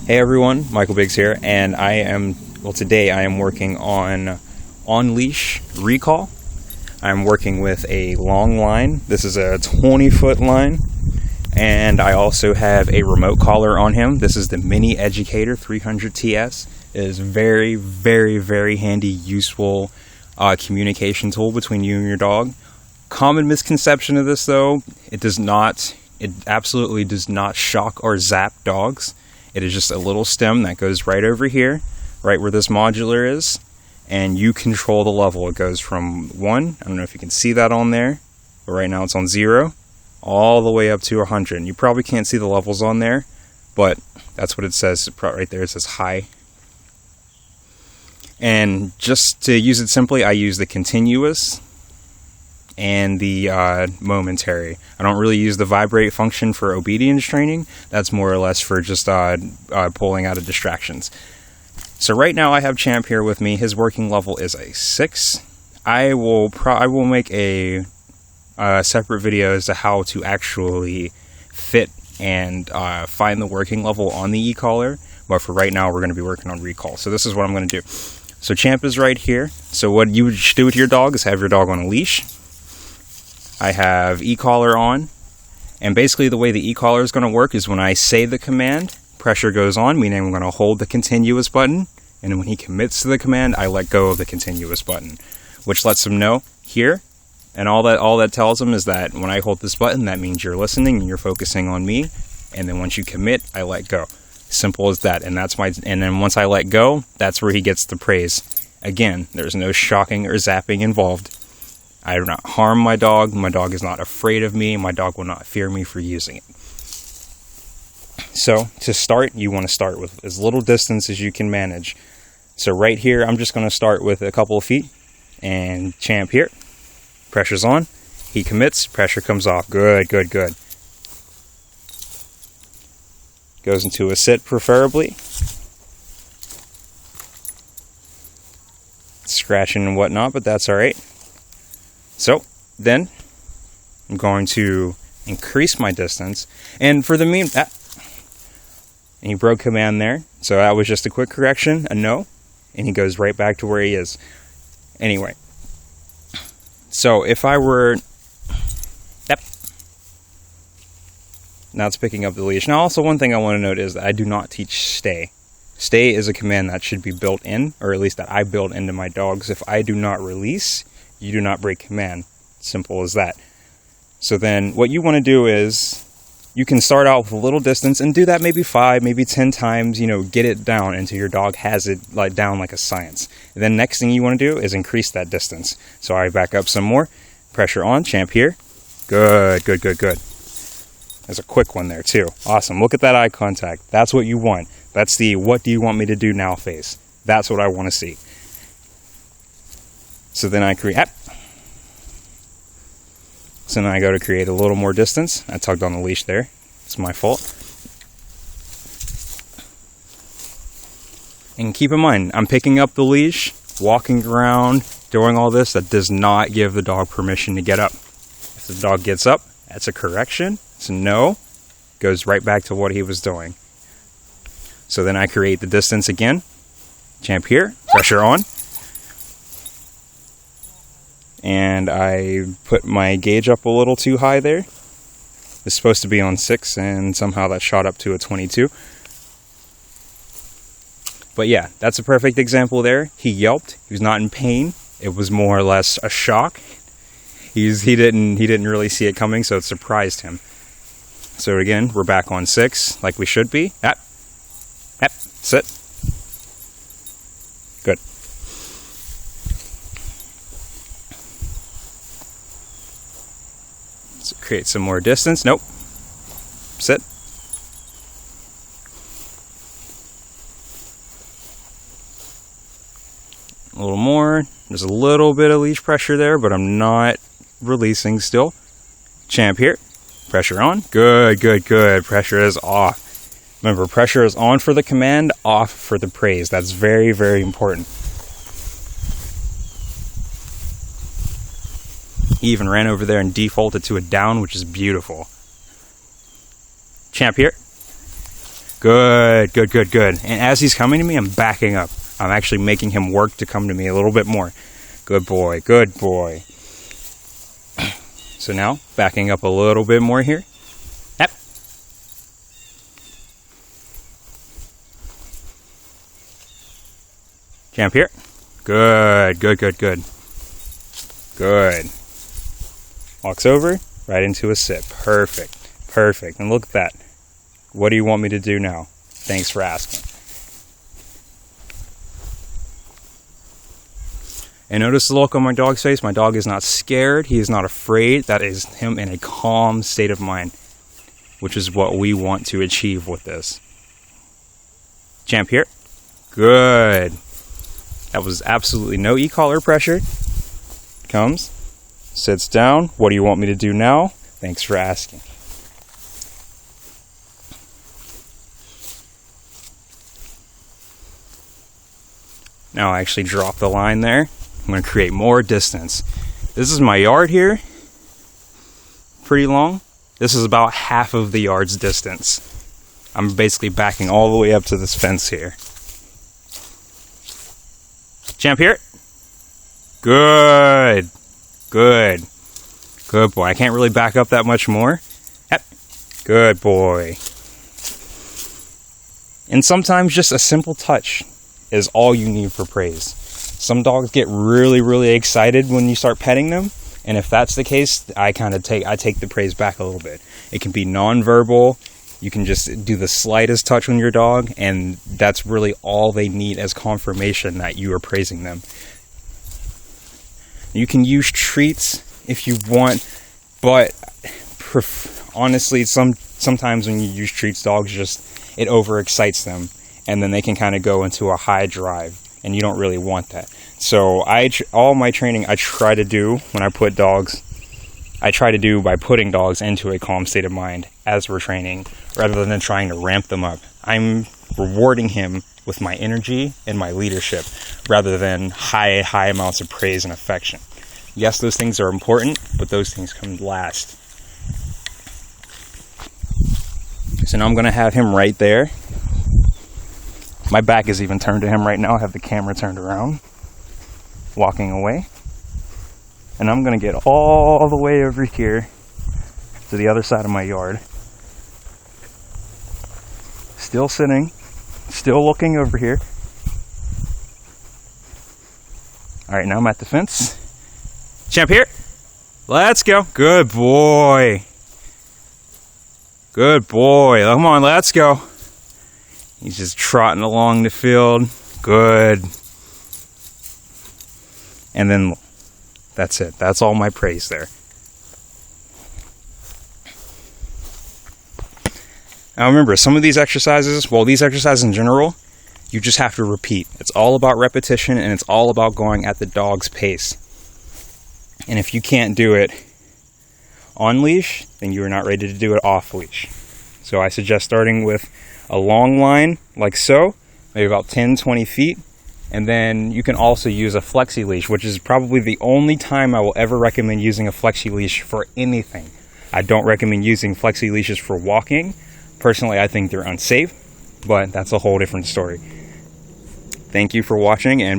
Hey everyone, Michael Biggs here, and today I am working on On-Leash recall. I'm working with a long line. This is a 20-foot line, and I also have a remote collar on him. This is the Mini Educator 300 TS. It is very, very, very handy, useful communication tool between you and your dog. Common misconception of this though, it absolutely does not shock or zap dogs. It is just a little stem that goes right over here, right where this modular is, and you control the level. It goes from 1, I don't know if you can see that on there, but right now it's on 0, all the way up to 100. And you probably can't see the levels on there, but that's what it says right there. It says high. And just to use it simply, I use the continuous and the momentary. I don't really use the vibrate function for obedience training. That's more or less for just pulling out of distractions. So right now I have Champ here with me. His working level is a 6. I will make a separate video as to how to actually fit and find the working level on the e-collar, but for right now we're going to be working on recall. So this is what I'm going to do. So Champ is right here. So what you should do with your dog is have your dog on a leash. I have e-collar on, and basically the way the e-collar is going to work is when I say the command, pressure goes on, meaning I'm going to hold the continuous button, and when he commits to the command, I let go of the continuous button, which lets him know here, and all that tells him is that when I hold this button, that means you're listening and you're focusing on me, and then once you commit, I let go. Simple as that, and then once I let go, that's where he gets the praise. Again, there's no shocking or zapping involved. I do not harm my dog is not afraid of me, my dog will not fear me for using it. So, to start, you want to start with as little distance as you can manage. So right here, I'm just going to start with a couple of feet, and Champ here, pressure's on, he commits, pressure comes off, good, good, good. Goes into a sit preferably. Scratching and whatnot, but that's alright. So, then, I'm going to increase my distance, and for the and he broke command there, so that was just a quick correction, a no, and he goes right back to where he is. Anyway, so if I were, now it's picking up the leash. Now also one thing I want to note is that I do not teach stay. Stay is a command that should be built in, or at least that I build into my dogs. If I do not release, you do not break command. Simple as that. So then what you want to do is you can start out with a little distance and do that maybe 5, maybe 10 times, get it down until your dog has it down like a science. And then next thing you want to do is increase that distance. So I back up some more. Pressure on, Champ here. Good, good, good, good. There's a quick one there too. Awesome. Look at that eye contact. That's what you want. That's the what do you want me to do now face. That's what I want to see. So then I create. So then I go to create a little more distance. I tugged on the leash there. It's my fault. And keep in mind, I'm picking up the leash, walking around, doing all this. That does not give the dog permission to get up. If the dog gets up, that's a correction. It's a no. Goes right back to what he was doing. So then I create the distance again. Champ here, pressure on. And I put my gauge up a little too high there. It's supposed to be on 6, and somehow that shot up to a 22. But yeah, that's a perfect example there. He yelped. He was not in pain. It was more or less a shock. He didn't really see it coming, so it surprised him. So again, we're back on 6, like we should be. Sit. Good. So create some more distance. Nope. Sit. A little more. There's a little bit of leash pressure there, but I'm not releasing still. Champ here. Pressure on. Good, good, good. Pressure is off. Remember, pressure is on for the command, off for the praise. That's very, very important. He even ran over there and defaulted to a down, which is beautiful. Champ here. Good, good, good, good. And as he's coming to me, I'm backing up. I'm actually making him work to come to me a little bit more. Good boy, good boy. So now, backing up a little bit more here. Yep. Jump here. Good, good, good, good. Good. Walks over, right into a sit. Perfect, perfect. And look at that. What do you want me to do now? Thanks for asking. And notice the look on my dog's face. My dog is not scared. He is not afraid. That is him in a calm state of mind, which is what we want to achieve with this. Jump here. Good. That was absolutely no e-collar pressure. Comes, sits down. What do you want me to do now? Thanks for asking. Now I actually drop the line there. I'm going to create more distance. This is my yard here. Pretty long. This is about half of the yard's distance. I'm basically backing all the way up to this fence here. Jump here. Good. Good. Good boy. I can't really back up that much more. Yep. Good boy. And sometimes just a simple touch is all you need for praise. Some dogs get really, really excited when you start petting them, and if that's the case, I take the praise back a little bit. It can be non-verbal. You can just do the slightest touch on your dog, and that's really all they need as confirmation that you are praising them. You can use treats if you want, but honestly, sometimes when you use treats, dogs it overexcites them, and then they can kind of go into a high drive, and you don't really want that. So all my training I try to do by putting dogs into a calm state of mind as we're training, rather than trying to ramp them up. I'm rewarding him with my energy and my leadership, rather than high amounts of praise and affection. Yes, those things are important, but those things come last. So now I'm going to have him right there. My back is even turned to him right now. I have the camera turned around, walking away. And I'm going to get all the way over here to the other side of my yard. Still sitting, still looking over here. All right, now I'm at the fence. Jump here. Let's go. Good boy. Good boy. Come on, let's go. He's just trotting along the field. Good. And then that's it. That's all my praise there. Now remember, some of these exercises, these exercises in general, you just have to repeat. It's all about repetition, and it's all about going at the dog's pace. And if you can't do it on leash, then you are not ready to do it off leash. So I suggest starting with a long line like so, maybe about 10-20 feet, and then you can also use a flexi leash, which is probably the only time I will ever recommend using a flexi leash for anything. I don't recommend using flexi leashes for walking. Personally, I think they're unsafe, but that's a whole different story. Thank you for watching, and